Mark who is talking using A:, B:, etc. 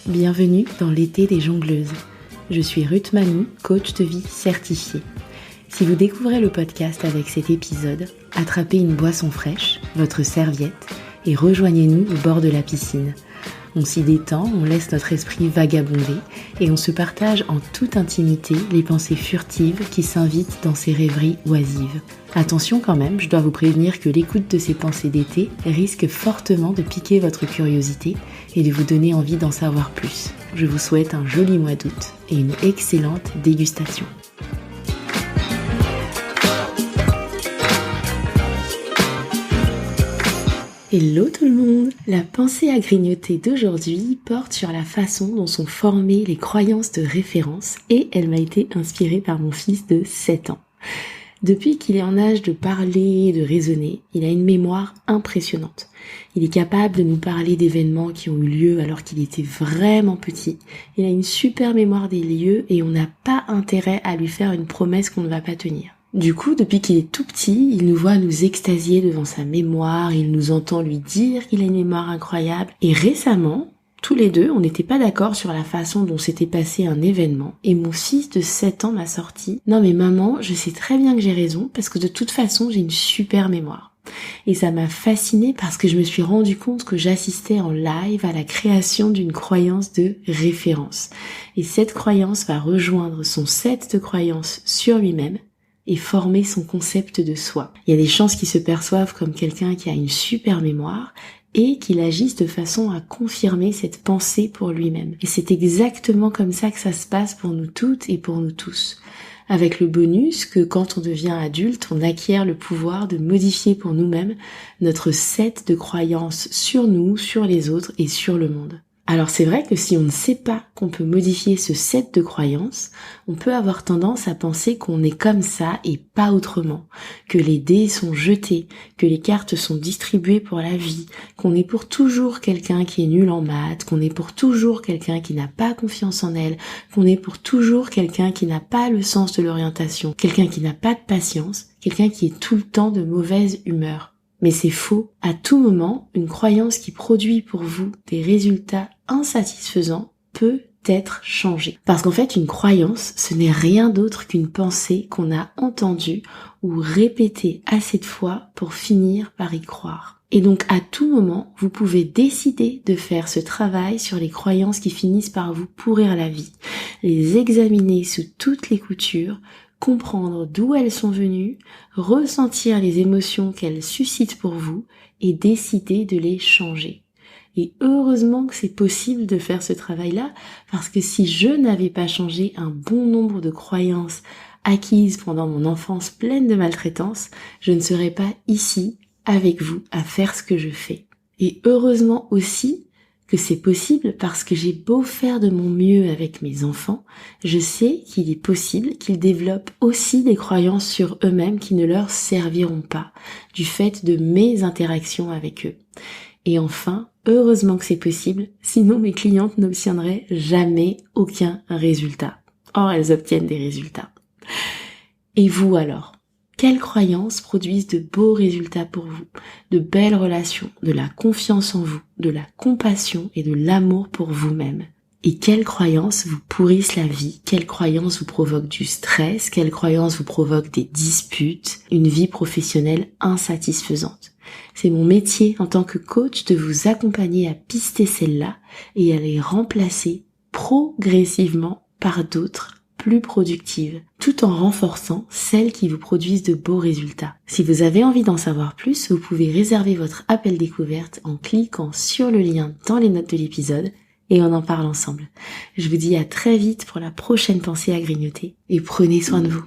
A: Bienvenue dans l'été des jongleuses. Je suis Ruth Manu, coach de vie certifiée. Si vous découvrez le podcast avec cet épisode, attrapez une boisson fraîche, votre serviette et rejoignez-nous au bord de la piscine. On s'y détend, on laisse notre esprit vagabonder et on se partage en toute intimité les pensées furtives qui s'invitent dans ces rêveries oisives. Attention quand même, je dois vous prévenir que l'écoute de ces pensées d'été risque fortement de piquer votre curiosité et de vous donner envie d'en savoir plus. Je vous souhaite un joli mois d'août et une excellente dégustation. Hello tout le monde! La pensée à grignoter d'aujourd'hui porte sur la façon dont sont formées les croyances de référence et elle m'a été inspirée par mon fils de 7 ans. Depuis qu'il est en âge de parler et de raisonner, il a une mémoire impressionnante. Il est capable de nous parler d'événements qui ont eu lieu alors qu'il était vraiment petit. Il a une super mémoire des lieux et on n'a pas intérêt à lui faire une promesse qu'on ne va pas tenir. Du coup, depuis qu'il est tout petit, il nous voit nous extasier devant sa mémoire, il nous entend lui dire qu'il a une mémoire incroyable. Et récemment, tous les deux, on n'était pas d'accord sur la façon dont s'était passé un événement. Et mon fils de 7 ans m'a sorti « Non mais maman, je sais très bien que j'ai raison parce que de toute façon, j'ai une super mémoire. » Et ça m'a fascinée parce que je me suis rendu compte que j'assistais en live à la création d'une croyance de référence. Et cette croyance va rejoindre son set de croyances sur lui-même et former son concept de soi. Il y a des chances qu'il se perçoive comme quelqu'un qui a une super mémoire et qu'il agisse de façon à confirmer cette pensée pour lui-même. Et c'est exactement comme ça que ça se passe pour nous toutes et pour nous tous. Avec le bonus que quand on devient adulte, on acquiert le pouvoir de modifier pour nous-mêmes notre set de croyances sur nous, sur les autres et sur le monde. Alors c'est vrai que si on ne sait pas qu'on peut modifier ce set de croyances, on peut avoir tendance à penser qu'on est comme ça et pas autrement, que les dés sont jetés, que les cartes sont distribuées pour la vie, qu'on est pour toujours quelqu'un qui est nul en maths, qu'on est pour toujours quelqu'un qui n'a pas confiance en elle, qu'on est pour toujours quelqu'un qui n'a pas le sens de l'orientation, quelqu'un qui n'a pas de patience, quelqu'un qui est tout le temps de mauvaise humeur. Mais c'est faux. À tout moment, une croyance qui produit pour vous des résultats insatisfaisants peut être changée. Parce qu'en fait, une croyance, ce n'est rien d'autre qu'une pensée qu'on a entendue ou répétée assez de fois pour finir par y croire. Et donc, à tout moment, vous pouvez décider de faire ce travail sur les croyances qui finissent par vous pourrir la vie, les examiner sous toutes les coutures, comprendre d'où elles sont venues, ressentir les émotions qu'elles suscitent pour vous et décider de les changer. Et heureusement que c'est possible de faire ce travail-là, parce que si je n'avais pas changé un bon nombre de croyances acquises pendant mon enfance pleine de maltraitance, je ne serais pas ici avec vous à faire ce que je fais. Et heureusement aussi que c'est possible parce que j'ai beau faire de mon mieux avec mes enfants, je sais qu'il est possible qu'ils développent aussi des croyances sur eux-mêmes qui ne leur serviront pas, du fait de mes interactions avec eux. Et enfin, heureusement que c'est possible, sinon mes clientes n'obtiendraient jamais aucun résultat. Or, elles obtiennent des résultats. Et vous alors ? Quelles croyances produisent de beaux résultats pour vous, de belles relations, de la confiance en vous, de la compassion et de l'amour pour vous-même? Et quelles croyances vous pourrissent la vie? Quelles croyances vous provoquent du stress? Quelles croyances vous provoquent des disputes? Une vie professionnelle insatisfaisante? C'est mon métier en tant que coach de vous accompagner à pister celles-là et à les remplacer progressivement par d'autres plus productives, tout en renforçant celles qui vous produisent de beaux résultats. Si vous avez envie d'en savoir plus, vous pouvez réserver votre appel découverte en cliquant sur le lien dans les notes de l'épisode et on en parle ensemble. Je vous dis à très vite pour la prochaine pensée à grignoter et prenez soin de vous.